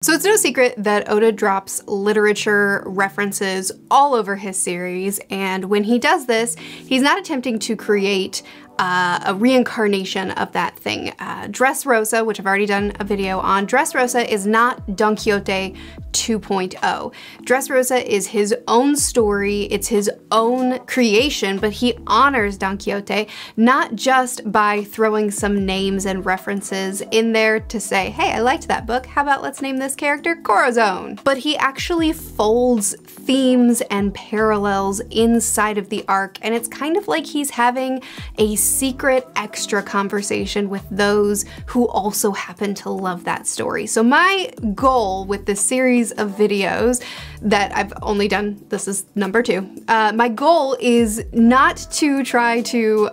So it's no secret that Oda drops literature references all over his series, and when he does this, he's not attempting to create a reincarnation of that thing. Dressrosa, which I've already done a video on, Dressrosa is not Don Quixote 2.0. Dressrosa is his own story, it's his own creation, but he honors Don Quixote not just by throwing some names and references in there to say, hey, I liked that book, how about let's name this character Corazon? But he actually folds themes and parallels inside of the arc, and it's kind of like he's having a secret extra conversation with those who also happen to love that story. So my goal with this series of videos that I've only done, this is number 2, my goal is not to try to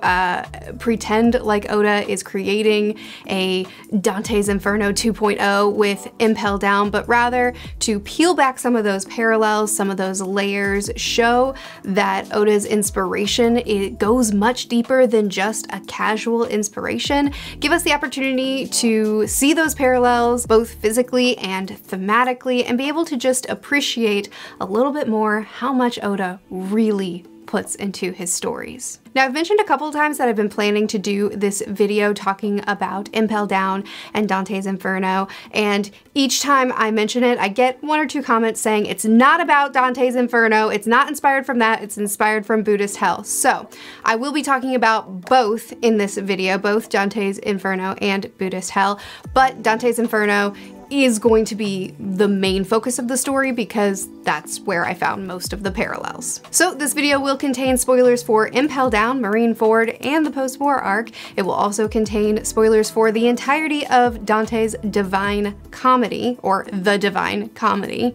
pretend like Oda is creating a Dante's Inferno 2.0 with Impel Down, but rather to peel back some of those parallels, some of those layers, show that Oda's inspiration, it goes much deeper than just a casual inspiration. Give us the opportunity to see those parallels both physically and thematically and be able to just appreciate a little bit more how much Oda really puts into his stories. Now, I've mentioned a couple times that I've been planning to do this video talking about Impel Down and Dante's Inferno, and each time I mention it, I get 1 or 2 comments saying it's not about Dante's Inferno, it's not inspired from that, it's inspired from Buddhist Hell. So I will be talking about both in this video, both Dante's Inferno and Buddhist Hell, but Dante's Inferno is going to be the main focus of the story because that's where I found most of the parallels. So this video will contain spoilers for Impel Down, Marineford, and the post-war arc. It will also contain spoilers for the entirety of Dante's Divine Comedy, or the Divine Comedy.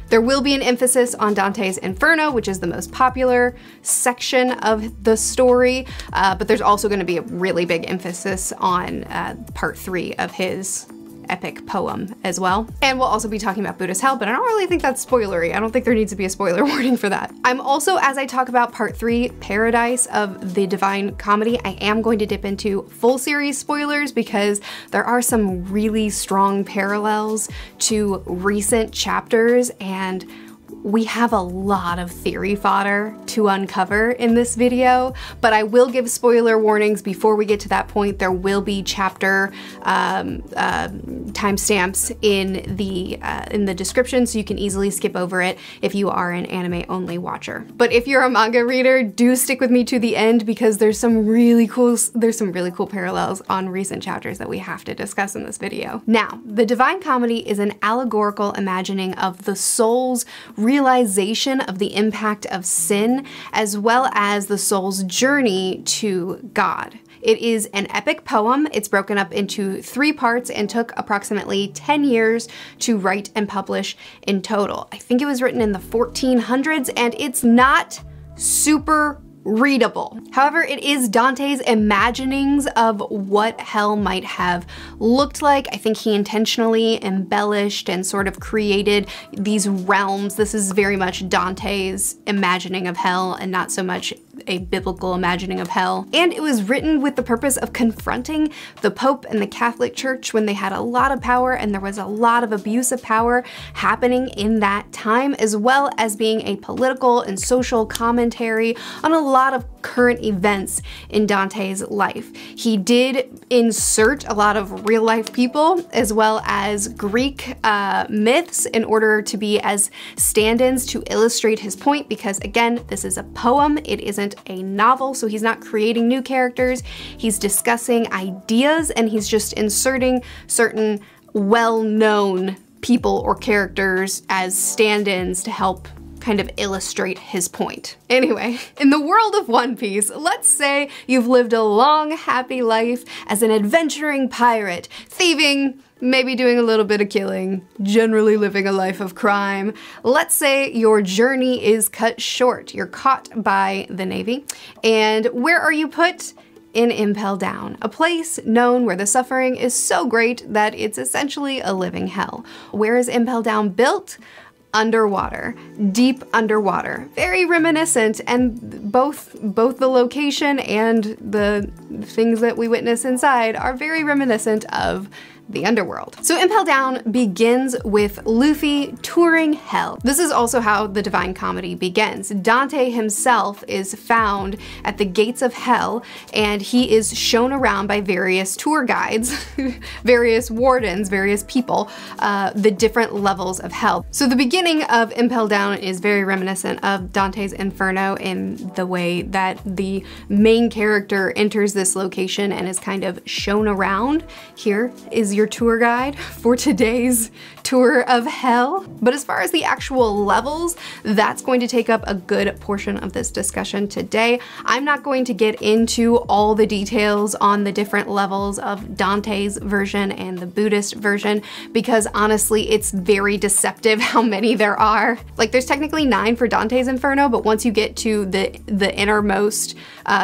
There will be an emphasis on Dante's Inferno, which is the most popular section of the story, but there's also going to be a really big emphasis on part 3 of his epic poem as well. And we'll also be talking about Buddhist Hell, but I don't really think that's spoilery. I don't think there needs to be a spoiler warning for that. I'm also, as I talk about part 3, Paradise of the Divine Comedy, I am going to dip into full series spoilers because there are some really strong parallels to recent chapters, and we have a lot of theory fodder to uncover in this video, but I will give spoiler warnings before we get to that point. There will be chapter timestamps in the description, so you can easily skip over it if you are an anime-only watcher. But if you're a manga reader, do stick with me to the end because there's some really cool parallels on recent chapters that we have to discuss in this video. Now, the Divine Comedy is an allegorical imagining of the soul's realization of the impact of sin, as well as the soul's journey to God. It is an epic poem. It's broken up into 3 parts and took approximately 10 years to write and publish in total. I think it was written in the 1400s, and it's not super readable. However, it is Dante's imaginings of what hell might have looked like. I think he intentionally embellished and sort of created these realms. This is very much Dante's imagining of hell and not so much a biblical imagining of hell. And it was written with the purpose of confronting the Pope and the Catholic Church when they had a lot of power and there was a lot of abuse of power happening in that time, as well as being a political and social commentary on a lot of current events in Dante's life. He did insert a lot of real life people as well as Greek myths in order to be as stand-ins to illustrate his point, because again, this is a poem, it isn't a novel, so he's not creating new characters, he's discussing ideas and he's just inserting certain well-known people or characters as stand-ins to help kind of illustrate his point. Anyway, in the world of One Piece, let's say you've lived a long, happy life as an adventuring pirate, thieving, maybe doing a little bit of killing, generally living a life of crime. Let's say your journey is cut short. You're caught by the Navy, and where are you put? In Impel Down, a place known where the suffering is so great that it's essentially a living hell. Where is Impel Down built? Underwater, deep underwater. Very reminiscent, and both the location and the things that we witness inside are very reminiscent of the underworld. So Impel Down begins with Luffy touring hell. This is also how the Divine Comedy begins. Dante himself is found at the gates of hell, and he is shown around by various tour guides, various wardens, various people, the different levels of hell. So the beginning of Impel Down is very reminiscent of Dante's Inferno in the way that the main character enters this location and is kind of shown around. Here is your tour guide for today's tour of hell. But as far as the actual levels, that's going to take up a good portion of this discussion today. I'm not going to get into all the details on the different levels of Dante's version and the Buddhist version, because honestly, it's very deceptive how many there are. Like, there's technically 9 for Dante's Inferno, but once you get to the innermost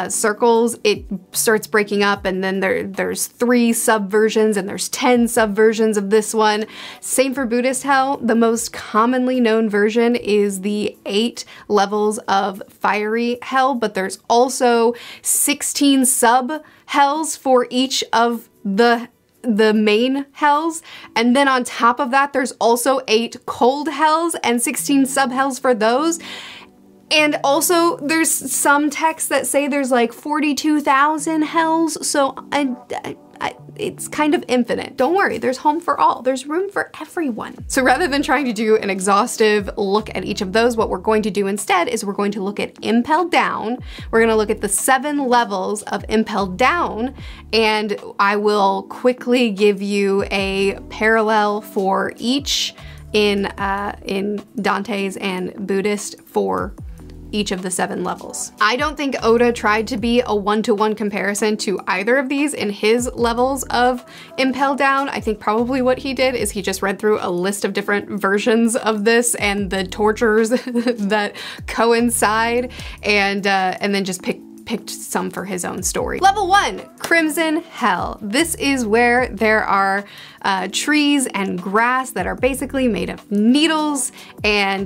circles, it starts breaking up, and then there's 3 subversions and there's 10 subversions of this one. Same for Buddhist hell. The most commonly known version is the 8 levels of fiery hell, but there's also 16 sub hells for each of the main hells, and then on top of that there's also 8 cold hells and 16 sub hells for those. And also there's some texts that say there's like 42,000 hells, so it's kind of infinite. Don't worry, there's home for all. There's room for everyone. So rather than trying to do an exhaustive look at each of those, what we're going to do instead is we're going to look at Impel Down. We're gonna look at the 7 levels of Impel Down, and I will quickly give you a parallel for each in Dante's and Buddhist for each of the 7 levels. I don't think Oda tried to be a one-to-one comparison to either of these in his levels of Impel Down. I think probably what he did is he just read through a list of different versions of this and the tortures that coincide, and then just picked some for his own story. Level 1, Crimson Hell. This is where there are trees and grass that are basically made of needles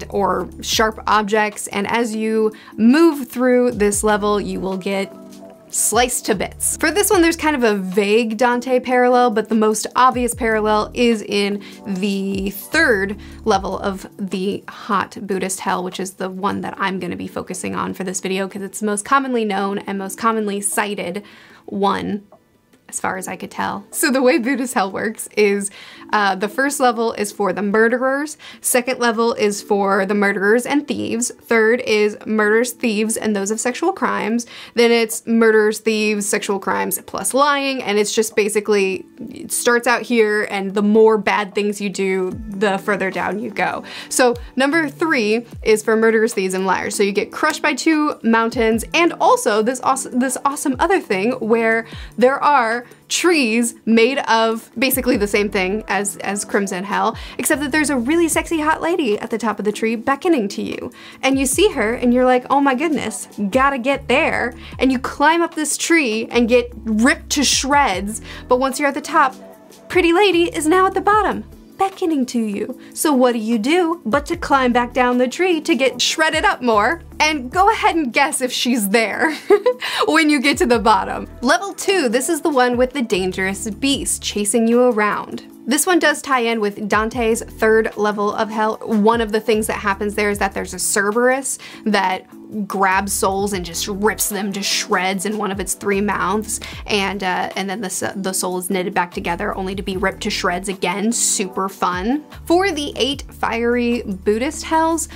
or sharp objects, and as you move through this level, you will get sliced to bits. For this one, there's kind of a vague Dante parallel, but the most obvious parallel is in the 3rd level of the hot Buddhist hell, which is the one that I'm going to be focusing on for this video because it's the most commonly known and most commonly cited one, as far as I could tell. So the way Buddhist hell works is the 1st level is for the murderers, 2nd level is for the murderers and thieves, 3rd is murderers, thieves, and those of sexual crimes, then it's murderers, thieves, sexual crimes, plus lying, and it's just basically, it starts out here, and the more bad things you do, the further down you go. So number 3 is for murderers, thieves, and liars. So you get crushed by 2 mountains, and also this awesome other thing where there are trees made of basically the same thing as Crimson Hell, except that there's a really sexy hot lady at the top of the tree beckoning to you. And you see her and you're like, oh my goodness, gotta get there. And you climb up this tree and get ripped to shreds. But once you're at the top, pretty lady is now at the bottom, beckoning to you. So what do but to climb back down the tree to get shredded up more? And go ahead and guess if she's there when you get to the bottom. Level 2, this is the one with the dangerous beast chasing you around. This one does tie in with Dante's 3rd level of hell. One of the things that happens there is that there's a Cerberus that grabs souls and just rips them to shreds in one of its 3 mouths, and then the soul is knitted back together only to be ripped to shreds again. Super fun. For the 8 fiery Buddhist hells,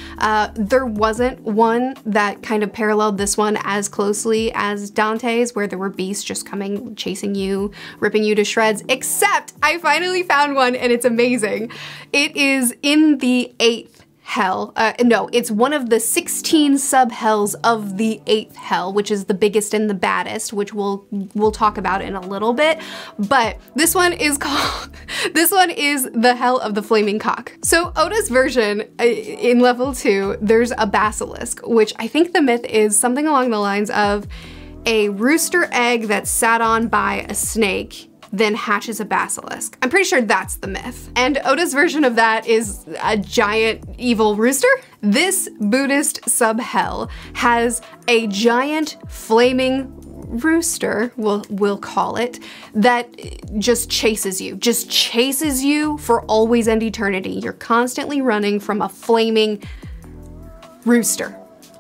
there wasn't one that kind of paralleled this one as closely as Dante's, where there were beasts just coming, chasing you, ripping you to shreds, except I finally found one and it's amazing. It is in the 8th hell. No, it's one of the 16 sub-hells of the 8th hell, which is the biggest and the baddest, which we'll talk about in a little bit. But this one is the hell of the flaming cock. So Oda's version in level 2, there's a basilisk, which I think the myth is something along the lines of a rooster egg that's sat on by a snake then hatches a basilisk. I'm pretty sure that's the myth. And Oda's version of that is a giant evil rooster. This Buddhist sub-hell has a giant flaming rooster, we'll call it, that just chases you for always and eternity. You're constantly running from a flaming rooster.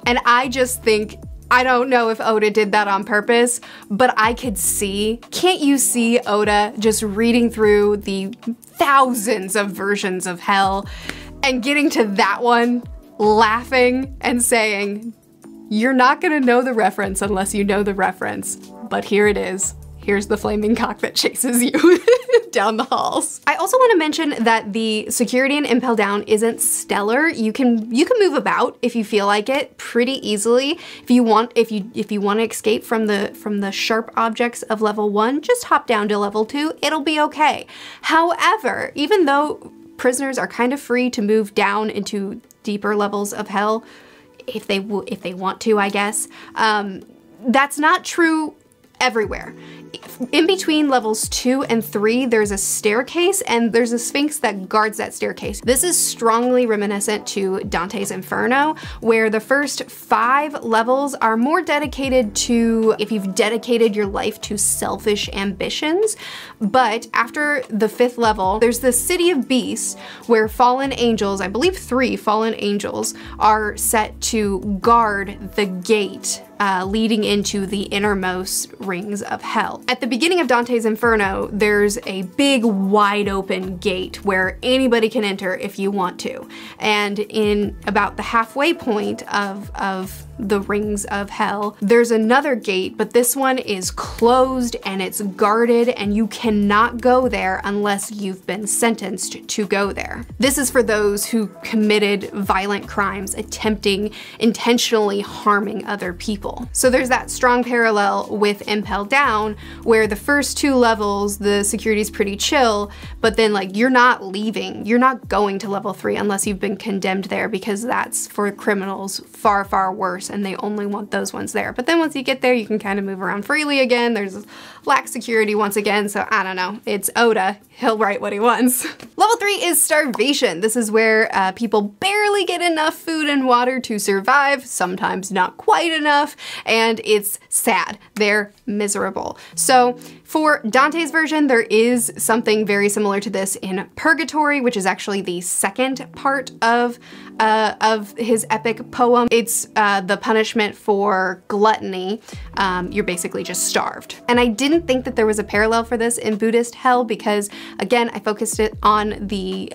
And I just think, I don't know if Oda did that on purpose, but I could see, can't you see Oda just reading through the thousands of versions of hell and getting to that one, laughing and saying, you're not gonna know the reference unless you know the reference, but here it is. Here's the flaming cock that chases you down the halls. I also want to mention that the security in Impel Down isn't stellar. You can move about if you feel like it pretty easily. If you want to escape from the sharp objects of level 1, just hop down to level 2. It'll be okay. However, even though prisoners are kind of free to move down into deeper levels of hell, if they want to, I guess, that's not true everywhere. In between levels 2 and 3, there's a staircase and there's a sphinx that guards that staircase. This is strongly reminiscent to Dante's Inferno, where the first 5 levels are more dedicated to if you've dedicated your life to selfish ambitions. But after the 5th level, there's the City of Beasts where fallen angels, I believe 3 fallen angels, are set to guard the gate leading into the innermost rings of hell. At the beginning of Dante's Inferno, there's a big wide open gate where anybody can enter if you want to. And in about the halfway point of the rings of hell, there's another gate, but this one is closed and it's guarded and you cannot go there unless you've been sentenced to go there. This is for those who committed violent crimes, attempting intentionally harming other people. So there's that strong parallel with Impel Down, where the first 2 levels, the security's pretty chill, but then like you're not leaving, you're not going to level 3 unless you've been condemned there, because that's for criminals far, far worse and they only want those ones there. But then once you get there, you can kind of move around freely again. There's lax security once again, so I don't know. It's Oda. He'll write what he wants. Level 3 is starvation. This is where people barely get enough food and water to survive, sometimes not quite enough, and it's sad. They're miserable. So for Dante's version, there is something very similar to this in Purgatory, which is actually the second part of his epic poem. It's the punishment for gluttony. You're basically just starved. And I didn't think that there was a parallel for this in Buddhist hell because, again, I focused it on the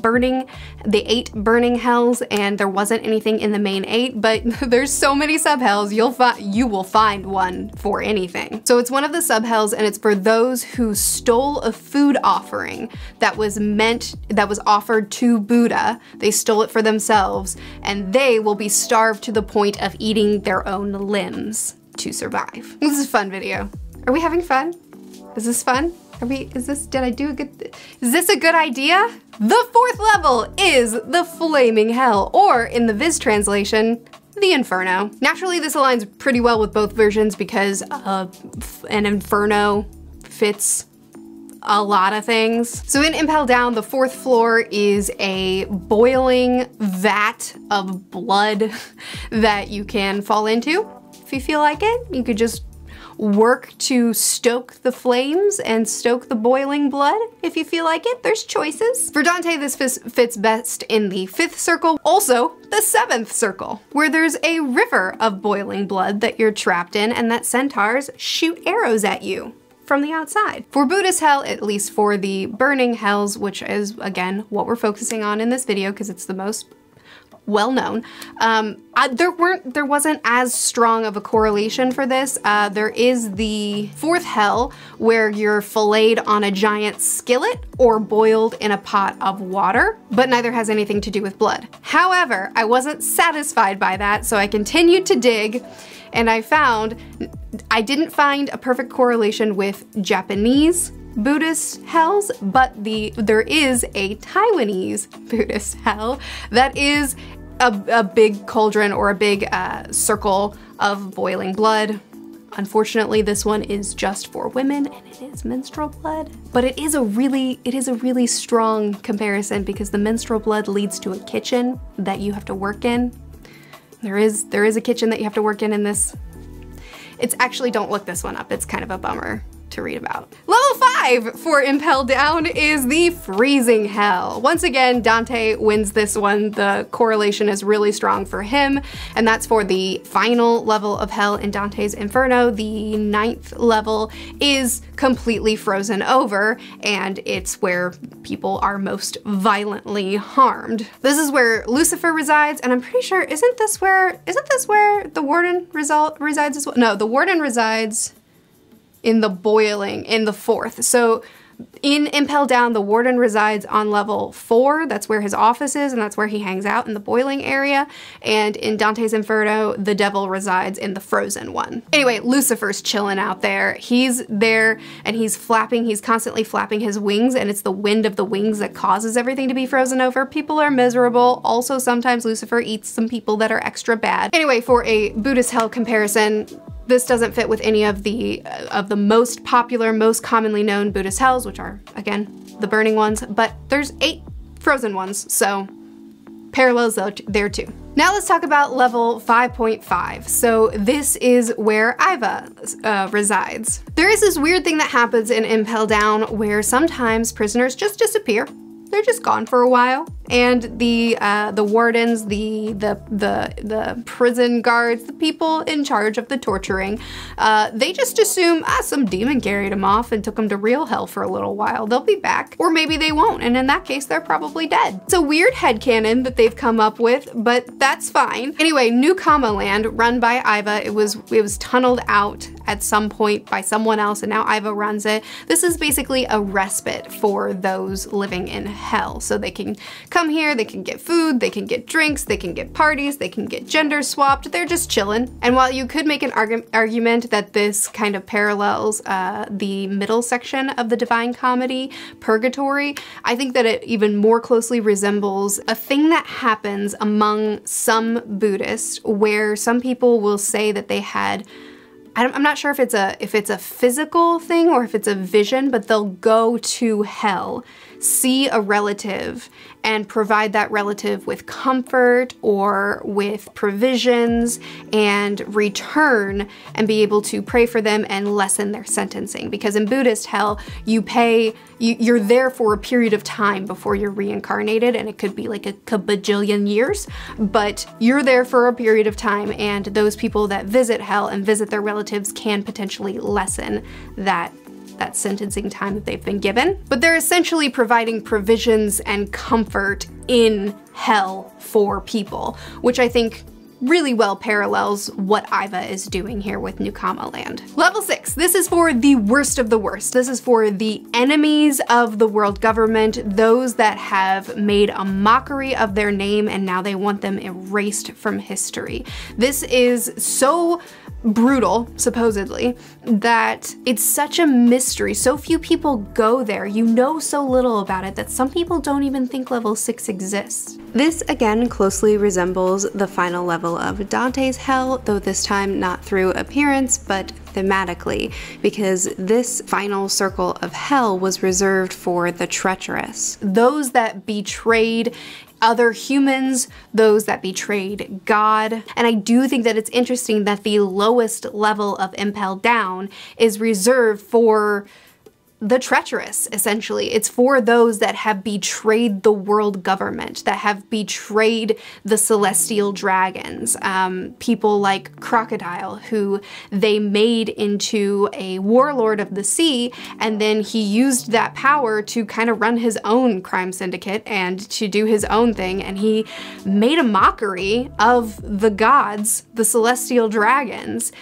burning, the 8 burning hells, and there wasn't anything in the main 8, but there's so many sub-hells, you will find one for anything. So it's one of the sub-hells, and it's for those who stole a food offering that was offered to Buddha. They stole it for themselves, and they will be starved to the point of eating their own limbs to survive. This is a fun video. Are we having fun? Is this fun? Is this a good idea? The 4th level is the Flaming Hell, or in the Viz translation, the Inferno. Naturally, this aligns pretty well with both versions because an Inferno fits a lot of things. So in Impel Down, the 4th floor is a boiling vat of blood that you can fall into if you feel like it. You could just work to stoke the flames and stoke the boiling blood if you feel like it. There's choices. For Dante, this fits best in the 5th circle, also the 7th circle, where there's a river of boiling blood that you're trapped in and that centaurs shoot arrows at you from the outside. For Buddhist hell, at least for the burning hells, which is again what we're focusing on in this video because it's the most well-known, there wasn't as strong of a correlation for this. There is the 4th hell where you're filleted on a giant skillet or boiled in a pot of water, but neither has anything to do with blood. However, I wasn't satisfied by that, so I continued to dig, and I didn't find a perfect correlation with Japanese Buddhist hells, but there is a Taiwanese Buddhist hell that is a big cauldron or a big circle of boiling blood. Unfortunately, this one is just for women and it is menstrual blood, but it is a really strong comparison because the menstrual blood leads to a kitchen that you have to work in. There is a kitchen that you have to work in this. It's actually, don't look this one up. It's kind of a bummer to read about. Level 5 for Impel Down is the Freezing Hell. Once again, Dante wins this one. The correlation is really strong for him, and that's for the final level of hell in Dante's Inferno. The 9th level is completely frozen over, and it's where people are most violently harmed. This is where Lucifer resides, and I'm pretty sure, isn't this where the Warden resides as well? No, the Warden resides in the boiling, in the 4th. So in Impel Down, the Warden resides on level 4. That's where his office is, and that's where he hangs out, in the boiling area. And in Dante's Inferno, the devil resides in the frozen one. Anyway, Lucifer's chilling out there. He's there and he's constantly flapping his wings, and it's the wind of the wings that causes everything to be frozen over. People are miserable. Also, sometimes Lucifer eats some people that are extra bad. Anyway, for a Buddhist hell comparison, this doesn't fit with any of the most popular, most commonly known Buddhist hells, which are, again, the burning ones, but there's 8 frozen ones, so parallels there too. Now let's talk about level 5.5. So this is where Iva resides. There is this weird thing that happens in Impel Down where sometimes prisoners just disappear. They're just gone for a while, and the wardens, the prison guards, the people in charge of the torturing, they just assume, some demon carried them off and took them to real hell for a little while. They'll be back, or maybe they won't, and in that case, they're probably dead. It's a weird headcanon that they've come up with, but that's fine. Anyway, New Kama Land, run by Iva, it was tunneled out at some point by someone else, and now Iva runs it. This is basically a respite for those living in hell. So they can come here, they can get food, they can get drinks, they can get parties, they can get gender swapped, they're just chilling. And while you could make an argument that this kind of parallels the middle section of the Divine Comedy, Purgatory, I think that it even more closely resembles a thing that happens among some Buddhists where some people will say that they had, I'm not sure if it's a physical thing or if it's a vision, but they'll go to hell, see a relative, and provide that relative with comfort or with provisions, and return and be able to pray for them and lessen their sentencing. Because in Buddhist hell, you're there for a period of time before you're reincarnated, and it could be like a bajillion years, but you're there for a period of time, and those people that visit hell and visit their relatives can potentially lessen that sentencing time that they've been given. But they're essentially providing provisions and comfort in hell for people, which I think really well parallels what Iva is doing here with New Kama Land. Level 6, this is for the worst of the worst. This is for the enemies of the world government, those that have made a mockery of their name and now they want them erased from history. This is so brutal, supposedly, that it's such a mystery. So few people go there. You know so little about it that some people don't even think level 6 exists. This again closely resembles the final level of Dante's hell, though this time not through appearance, but thematically, because this final circle of hell was reserved for the treacherous. Those that betrayed other humans, those that betrayed God. And I do think that it's interesting that the lowest level of Impel Down is reserved for the treacherous, essentially. It's for those that have betrayed the world government, that have betrayed the celestial dragons. People like Crocodile, who they made into a warlord of the sea, and then he used that power to kind of run his own crime syndicate and to do his own thing, and he made a mockery of the gods, the celestial dragons,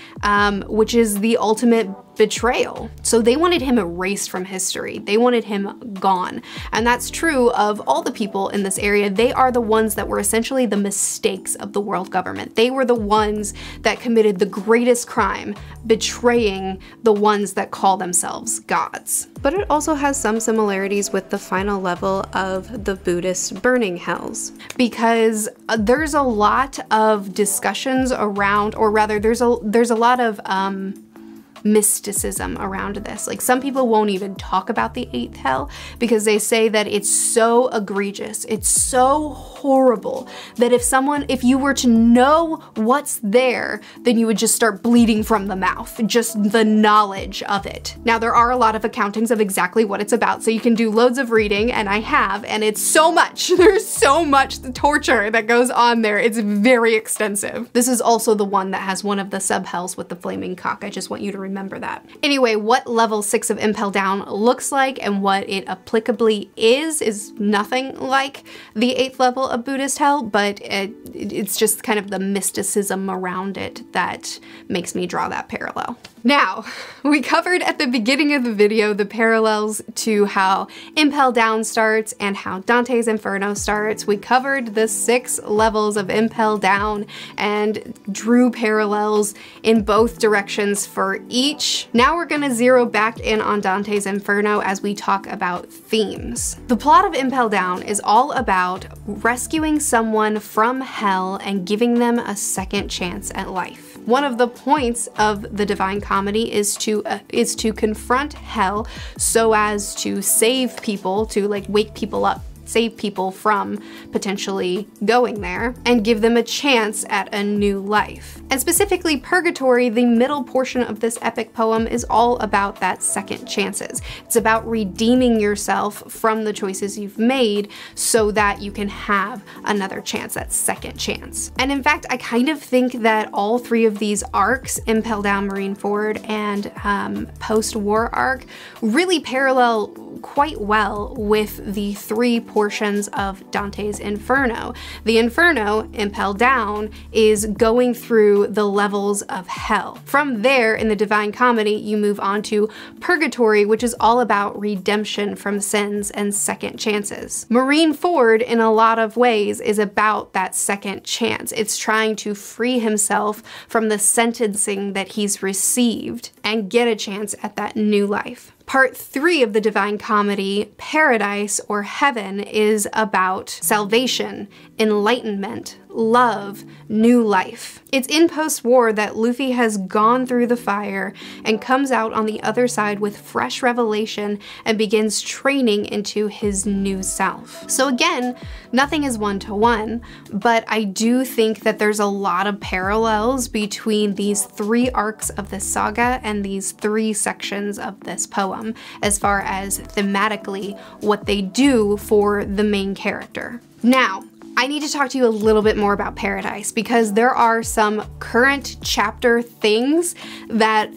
which is the ultimate betrayal. So they wanted him erased from history. They wanted him gone. And that's true of all the people in this area. They are the ones that were essentially the mistakes of the world government. They were the ones that committed the greatest crime, betraying the ones that call themselves gods. But it also has some similarities with the final level of the Buddhist burning hells, because there's a lot of discussions around, or rather there's a lot of mysticism around this. Like, some people won't even talk about the 8th hell because they say that it's so egregious, it's so horrible, that if you were to know what's there, then you would just start bleeding from the mouth, just the knowledge of it. Now, there are a lot of accountings of exactly what it's about, so you can do loads of reading, and I have, and it's so much. There's so much torture that goes on there. It's very extensive. This is also the one that has one of the sub-hells with the flaming cock. I just want you to remember that. Anyway, what level 6 of Impel Down looks like and what it applicably is nothing like the 8th level of Buddhist hell, but it's just kind of the mysticism around it that makes me draw that parallel. Now, we covered at the beginning of the video the parallels to how Impel Down starts and how Dante's Inferno starts. We covered the 6 levels of Impel Down and drew parallels in both directions for each. Now we're gonna zero back in on Dante's Inferno as we talk about themes. The plot of Impel Down is all about rescuing someone from hell and giving them a second chance at life. One of the points of the Divine Comedy is to confront hell so as to save people, to like wake people up, save people from potentially going there, and give them a chance at a new life. And specifically Purgatory, the middle portion of this epic poem, is all about that second chances. It's about redeeming yourself from the choices you've made so that you can have another chance, that second chance. And in fact, I kind of think that all 3 of these arcs, Impel Down, Marine Forward, and post-war arc, really parallel quite well with the 3 portions of Dante's Inferno. The Inferno, Impel Down, is going through the levels of hell. From there, in the Divine Comedy, you move on to Purgatory, which is all about redemption from sins and second chances. Marine Forward, in a lot of ways, is about that second chance. It's trying to free himself from the sentencing that he's received and get a chance at that new life. Part 3 of the Divine Comedy, Paradise or Heaven, is about salvation, enlightenment, love, new life. It's in post-war that Luffy has gone through the fire and comes out on the other side with fresh revelation and begins training into his new self. So again, nothing is one-to-one, but I do think that there's a lot of parallels between these 3 arcs of this saga and these 3 sections of this poem, as far as thematically what they do for the main character. Now, I need to talk to you a little bit more about Paradise because there are some current chapter things that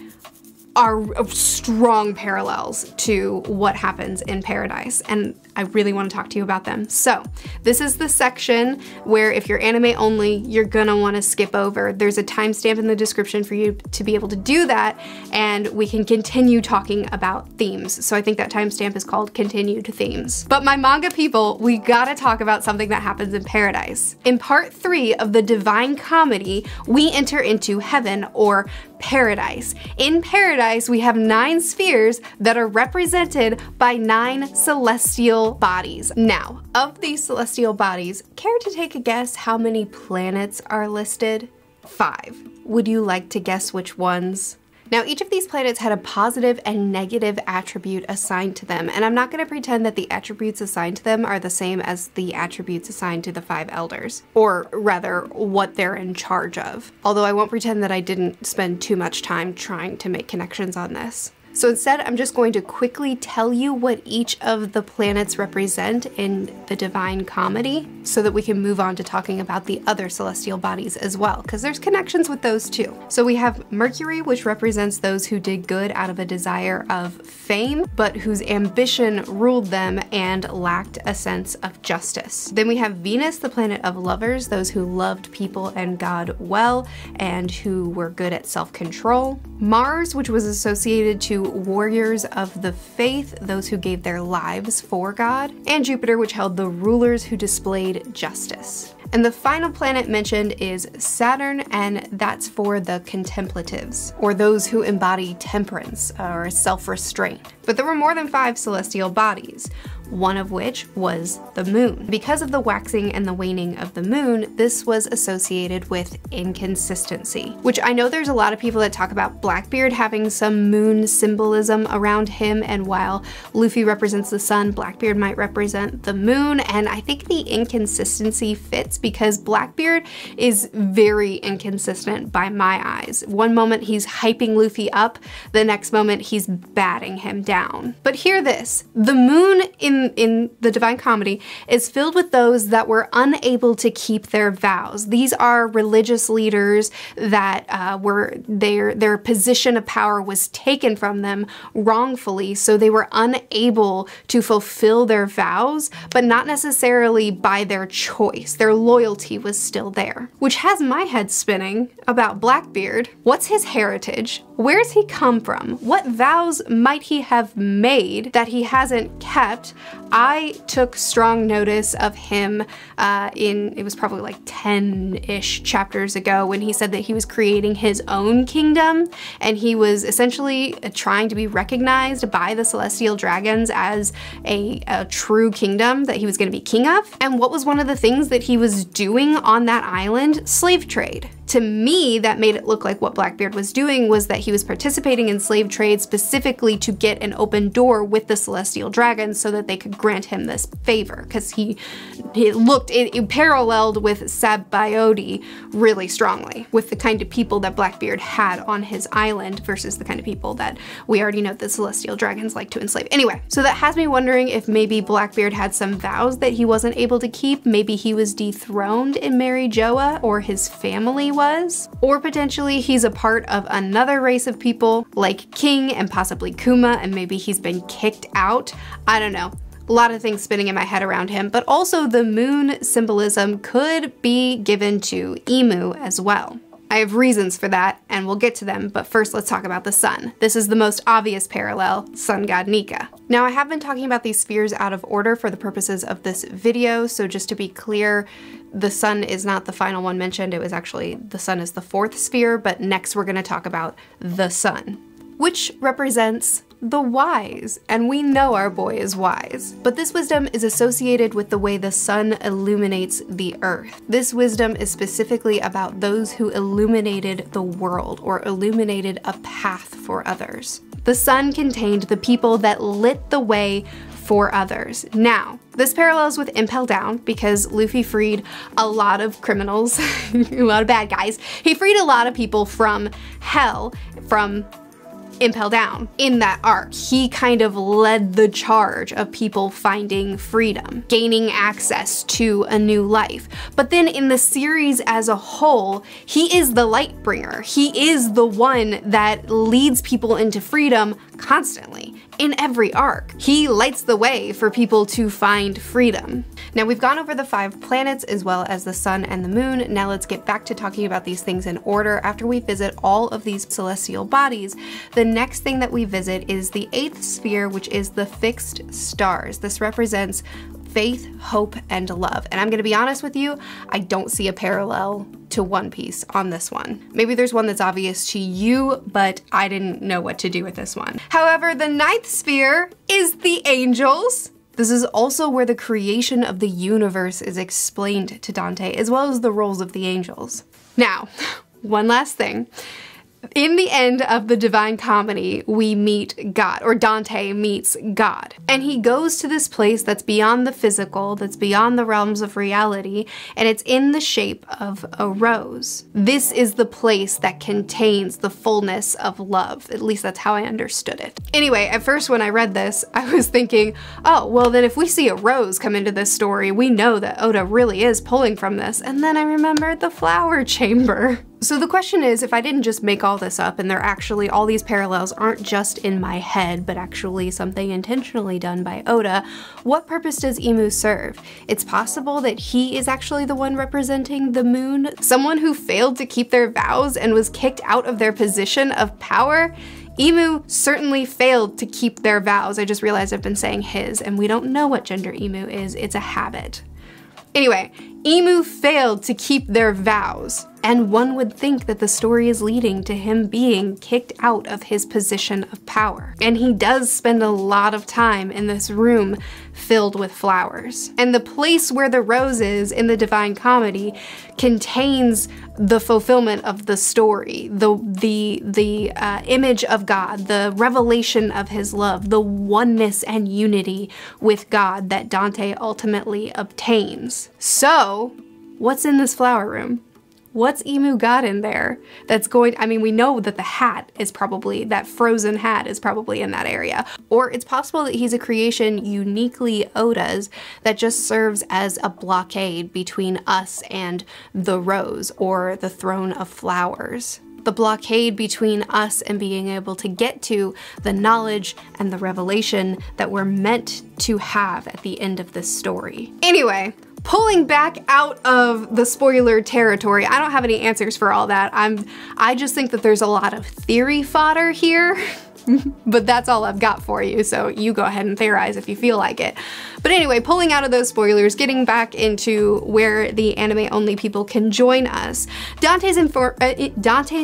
are strong parallels to what happens in Paradise, and I really want to talk to you about them. So this is the section where if you're anime only, you're gonna want to skip over. There's a timestamp in the description for you to be able to do that, and we can continue talking about themes. So I think that timestamp is called Continued Themes. But my manga people, we gotta talk about something that happens in Paradise. In part 3 of the Divine Comedy, we enter into heaven, or Paradise. In Paradise, we have 9 spheres that are represented by 9 celestial bodies. Now, of these celestial bodies, care to take a guess how many planets are listed? 5. Would you like to guess which ones? Now, each of these planets had a positive and negative attribute assigned to them, and I'm not going to pretend that the attributes assigned to them are the same as the attributes assigned to the 5 elders, or rather, what they're in charge of. Although I won't pretend that I didn't spend too much time trying to make connections on this. So instead, I'm just going to quickly tell you what each of the planets represent in the Divine Comedy so that we can move on to talking about the other celestial bodies as well, because there's connections with those too. So we have Mercury, which represents those who did good out of a desire of fame, but whose ambition ruled them and lacked a sense of justice. Then we have Venus, the planet of lovers, those who loved people and God well and who were good at self-control. Mars, which was associated to warriors of the faith, those who gave their lives for God, and Jupiter, which held the rulers who displayed justice. And the final planet mentioned is Saturn, and that's for the contemplatives, or those who embody temperance or self-restraint. But there were more than 5 celestial bodies. one of which was the moon. Because of the waxing and the waning of the moon, this was associated with inconsistency, which I know there's a lot of people that talk about Blackbeard having some moon symbolism around him, and while Luffy represents the sun, Blackbeard might represent the moon, and I think the inconsistency fits because Blackbeard is very inconsistent by my eyes. One moment he's hyping Luffy up, the next moment he's batting him down. But hear this, the moon in the Divine Comedy is filled with those that were unable to keep their vows. These are religious leaders that their position of power was taken from them wrongfully, so they were unable to fulfill their vows, but not necessarily by their choice. Their loyalty was still there. Which has my head spinning about Blackbeard. What's his heritage? Where's he come from? What vows might he have made that he hasn't kept? I took strong notice of him it was probably like 10-ish chapters ago when he said that he was creating his own kingdom, and he was essentially trying to be recognized by the Celestial Dragons as a true kingdom that he was going to be king of. And what was one of the things that he was doing on that island? Slave trade. To me, that made it look like what Blackbeard was doing was that he was participating in slave trade specifically to get an open door with the Celestial Dragons so that they could grant him this favor, because it paralleled with Sabaody really strongly, with the kind of people that Blackbeard had on his island versus the kind of people that we already know the Celestial Dragons like to enslave. Anyway, so that has me wondering if maybe Blackbeard had some vows that he wasn't able to keep. Maybe he was dethroned in Mary Joa, or his family was, or potentially he's a part of another race of people like King and possibly Kuma, and maybe he's been kicked out. I don't know. A lot of things spinning in my head around him, but also the moon symbolism could be given to Emu as well. I have reasons for that, and we'll get to them, but first let's talk about the sun. This is the most obvious parallel, sun god Nika. Now, I have been talking about these spheres out of order for the purposes of this video, so just to be clear, the sun is not the final one mentioned. It was actually, the sun is the fourth sphere, but next we're gonna talk about the sun, which represents the wise, and we know our boy is wise. But this wisdom is associated with the way the sun illuminates the earth. This wisdom is specifically about those who illuminated the world or illuminated a path for others. The sun contained the people that lit the way for others. Now, this parallels with Impel Down because Luffy freed a lot of criminals, a lot of bad guys. He freed a lot of people from hell, from Impel Down. In that arc, he kind of led the charge of people finding freedom, gaining access to a new life. But then in the series as a whole, he is the light bringer. He is the one that leads people into freedom constantly. In every arc, he lights the way for people to find freedom. Now, we've gone over the 5 planets as well as the sun and the moon. Now let's get back to talking about these things in order. After we visit all of these celestial bodies, the next thing that we visit is the 8th sphere, which is the fixed stars. This represents faith, hope, and love. And I'm gonna be honest with you, I don't see a parallel to One Piece on this one. Maybe there's one that's obvious to you, but I didn't know what to do with this one. However, the 9th sphere is the angels. This is also where the creation of the universe is explained to Dante, as well as the roles of the angels. Now, one last thing. In the end of the Divine Comedy, we meet God, or Dante meets God. And he goes to this place that's beyond the physical, that's beyond the realms of reality, and it's in the shape of a rose. This is the place that contains the fullness of love. At least that's how I understood it. Anyway, at first when I read this, I was thinking, oh, well then if we see a rose come into this story, we know that Oda really is pulling from this. And then I remembered the flower chamber. So the question is, if I didn't just make all this up and all these parallels aren't just in my head, but actually something intentionally done by Oda, what purpose does Emu serve? It's possible that he is actually the one representing the moon, someone who failed to keep their vows and was kicked out of their position of power. Emu certainly failed to keep their vows. I just realized I've been saying his, and we don't know what gender Emu is. It's a habit. Anyway, Emu failed to keep their vows. And one would think that the story is leading to him being kicked out of his position of power. And he does spend a lot of time in this room filled with flowers. And the place where the rose is in the Divine Comedy contains the fulfillment of the story, the image of God, the revelation of his love, the oneness and unity with God that Dante ultimately obtains. So, what's in this flower room? What's Emu got in there that's going, I mean, we know that the hat is probably, that frozen hat is probably in that area. Or it's possible that he's a creation uniquely Oda's that just serves as a blockade between us and the rose or the throne of flowers. The blockade between us and being able to get to the knowledge and the revelation that we're meant to have at the end of this story. Anyway, pulling back out of the spoiler territory, I don't have any answers for all that. I just think that there's a lot of theory fodder here, but that's all I've got for you, so you go ahead and theorize if you feel like it. But anyway, pulling out of those spoilers, getting back into where the anime-only people can join us, Dante's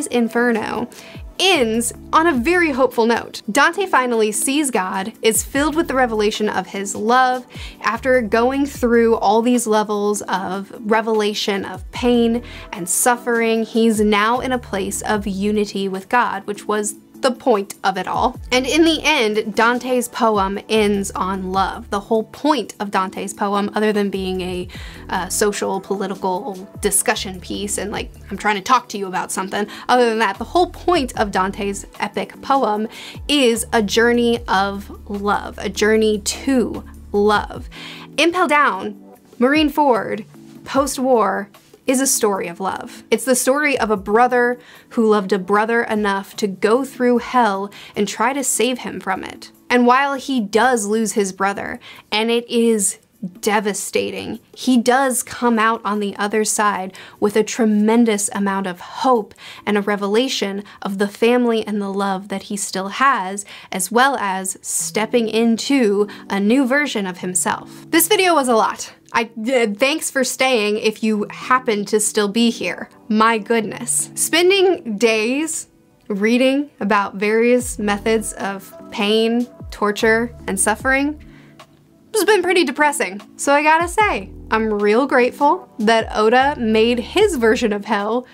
Inferno ends on a very hopeful note. Dante finally sees God, is filled with the revelation of his love. After going through all these levels of revelation of pain and suffering, he's now in a place of unity with God, which was the point of it all. And in the end, Dante's poem ends on love. The whole point of Dante's poem, other than being a social, political discussion piece and like, I'm trying to talk to you about something, other than that, the whole point of Dante's epic poem is a journey of love, a journey to love. Impel Down, Marine Ford, post-war, is a story of love. It's the story of a brother who loved a brother enough to go through hell and try to save him from it. And while he does lose his brother, and it is devastating, he does come out on the other side with a tremendous amount of hope and a revelation of the family and the love that he still has, as well as stepping into a new version of himself. This video was a lot. Thanks for staying if you happen to still be here. My goodness. Spending days reading about various methods of pain, torture, and suffering has been pretty depressing. So I gotta say, I'm real grateful that Oda made his version of hell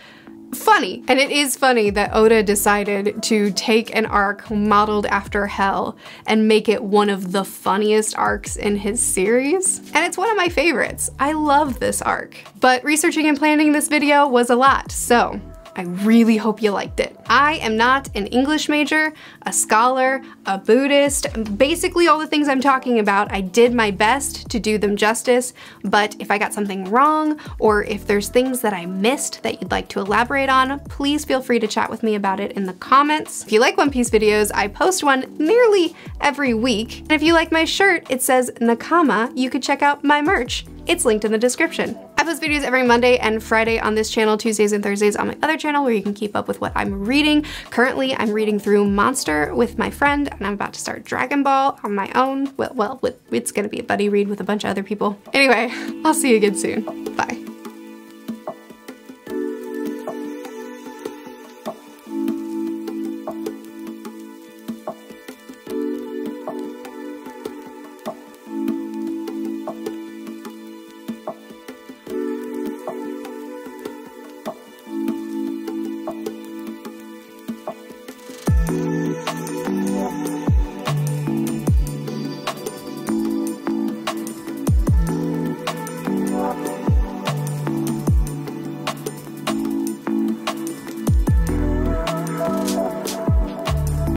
funny. And it is funny that Oda decided to take an arc modeled after hell and make it one of the funniest arcs in his series. And it's one of my favorites. I love this arc. But researching and planning this video was a lot, so I really hope you liked it. I am not an English major, a scholar, a Buddhist, basically all the things I'm talking about, I did my best to do them justice, but if I got something wrong, or if there's things that I missed that you'd like to elaborate on, please feel free to chat with me about it in the comments. If you like One Piece videos, I post one nearly every week. And if you like my shirt, it says Nakama, you could check out my merch. It's linked in the description. I post videos every Monday and Friday on this channel, Tuesdays and Thursdays on my other channel where you can keep up with what I'm reading. Currently, I'm reading through Monster with my friend, and I'm about to start Dragon Ball on my own. Well, it's gonna be a buddy read with a bunch of other people. Anyway, I'll see you again soon. Bye.